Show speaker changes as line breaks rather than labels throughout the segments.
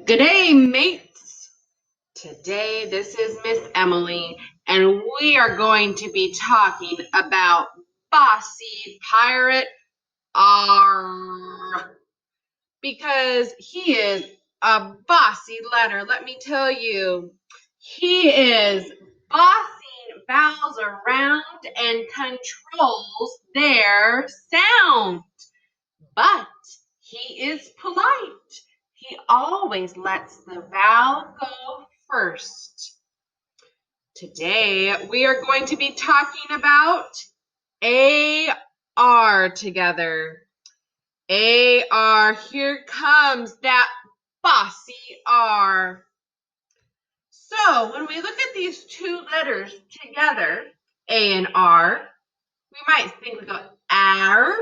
Good day, mates. Today, this is Miss Emily, and we are going to be talking about Bossy Pirate R because he is a bossy letter. Let me tell you, he is bossing vowels around and controls their sound. But he is polite. He always lets the vowel go first. Today, we are going to be talking about AR together. AR, here comes that bossy R. So, when we look at these two letters together, A and R, we might think we go R,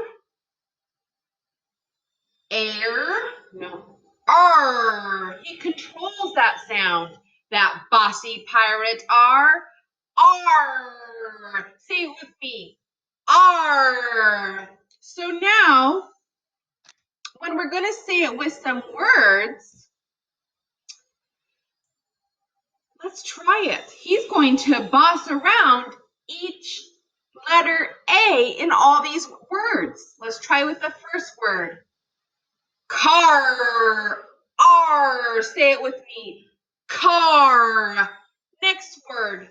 air, no, R. He controls that sound. That bossy pirate R. R. Say it with me. R. So now, when we're going to say it with some words, let's try it. He's going to boss around each letter A in all these words. Let's try with the first word. Car. R. Say it with me. Car. Next word.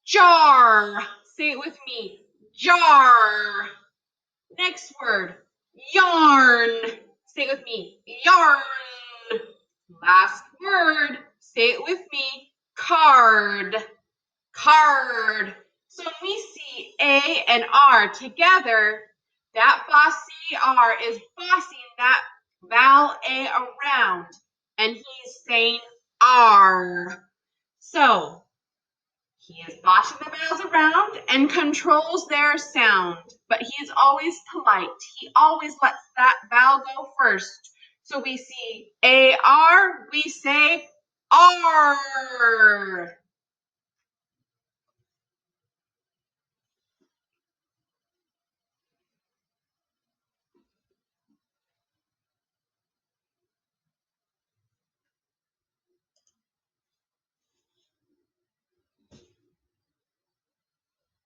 Jar. Say it with me. Jar. Next word. Yarn. Say it with me. Yarn. Last word. Say it with me. Card. Card. So when we see A and R together, that bossy R is bossing that vowel A around, and he's saying R. So he is bossing the vowels around and controls their sound, but he is always polite. He always lets that vowel go first. So we see AR, we say R.